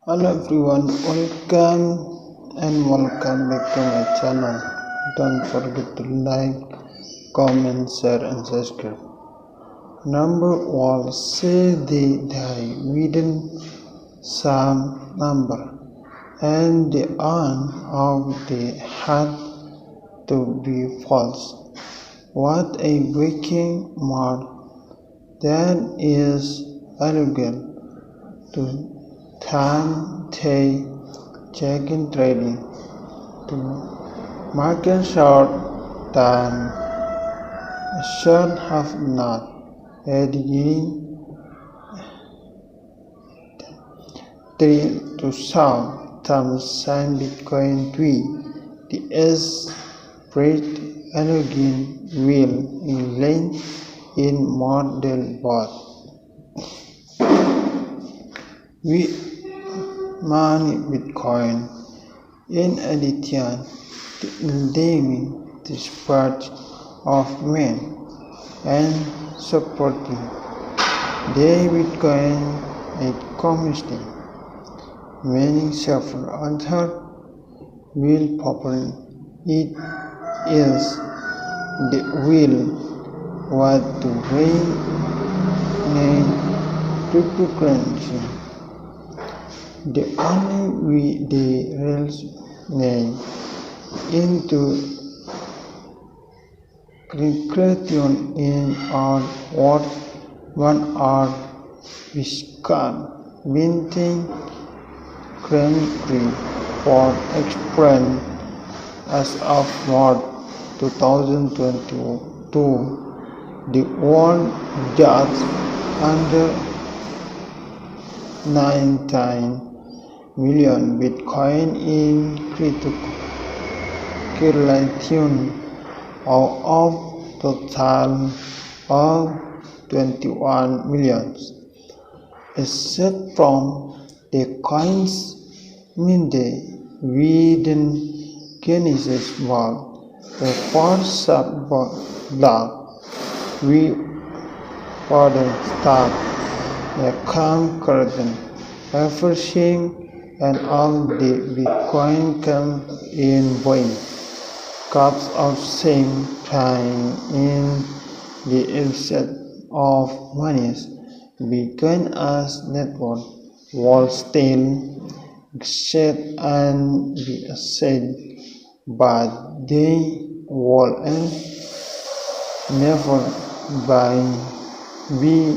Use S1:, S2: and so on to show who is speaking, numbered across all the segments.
S1: Hello everyone, welcome back to my channel. Don't forget to like, comment, share and subscribe. Number one, say the within some number and the on of the had to be false. What a waking mark that is illegal to time check-in trading to market short time should have not heading 3 to south sign Bitcoin 3 the S spread again will in lane in model bot we money Bitcoin. In addition to ending the spread of men and supporting the Bitcoin community, many suffer author will popular. It is the will what to reign cryptocurrency. The only way they resonate into creation in our world one hour Viscount minting currently for experience as of March 2022. The world just under 19 million Bitcoin in circulation out of total of 21 millions. Except from the coins minted within Genesis vault, a first sub-block we further start the current everything and all the Bitcoin come in buying cups of same time in the instead of monies Bitcoin as network was still exist and be said but they will never by be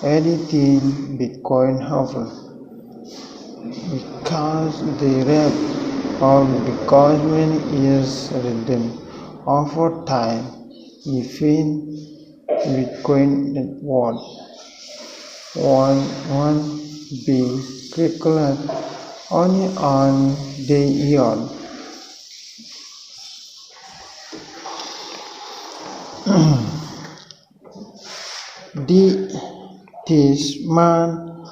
S1: editing Bitcoin however because the rate of Bitcoin is written over time even Bitcoin network one be calculated only on the year. This man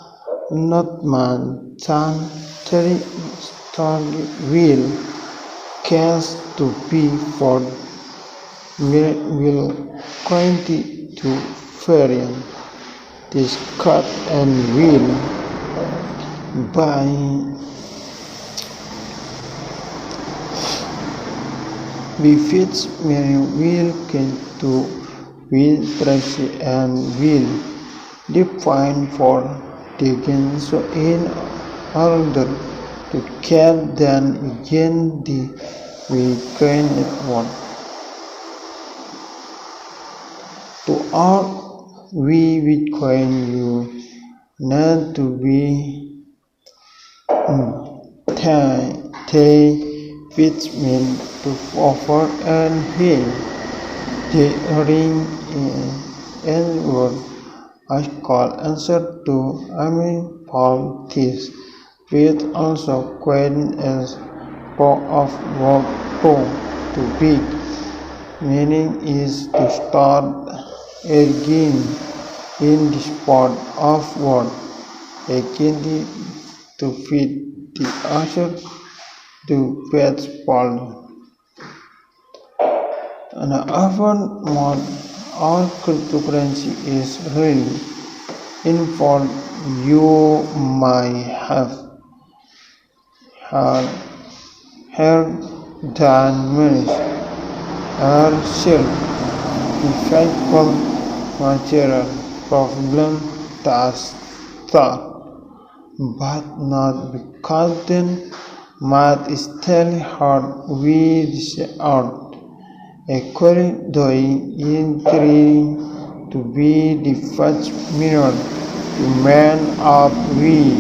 S1: not man story will cash to be for will quantity to variant this cut and will by befits will can to will price and will define for taken so in order to care then again the Bitcoin network to all we Bitcoin you need to be which mean to offer and pay the ring and word I call answer to Paul this which also coined as pro of work pro to big meaning is to start again in the spot of work again to feed the answer to fetch Paul and often more all cryptocurrency is really involved You might have heard that marriage herself effectual material problem does that, but not because then math is still hard with the art. According to entering to be the first mirror to man up we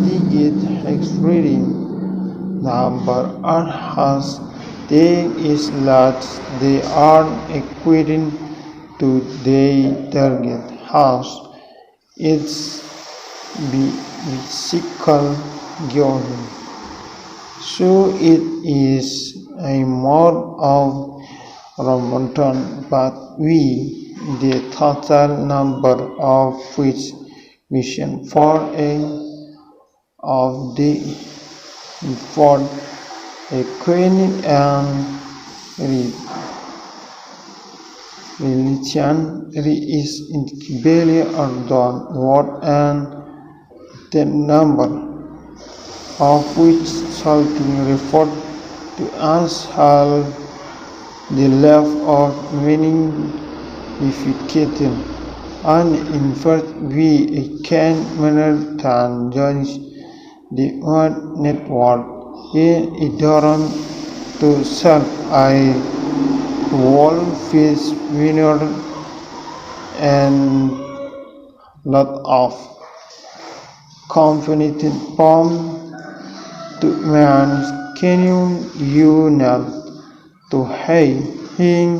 S1: digit hex reading number are has they is large they are equating to the target house its physical geometry. So it is a mode of Ramadan, but the total number of which vision for a of the for a queen and religion is incredibly done what and the number of which something referred to as half the left of meaning bifurcating and in fact we can manner than joins the word network in adherent to self I wolf is winner and lot of confident palm to man's canyon unal to hay him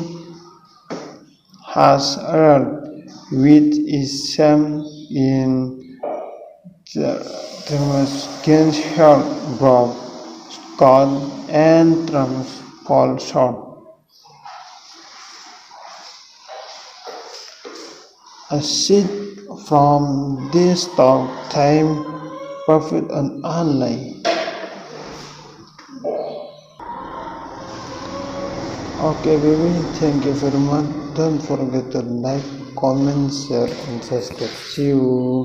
S1: has earned which is same in the terms against her broad skull and terms fall short. A seed from this talk time profit and online. Okay baby, thank you very much. Don't forget to like, comment, share and subscribe. See you.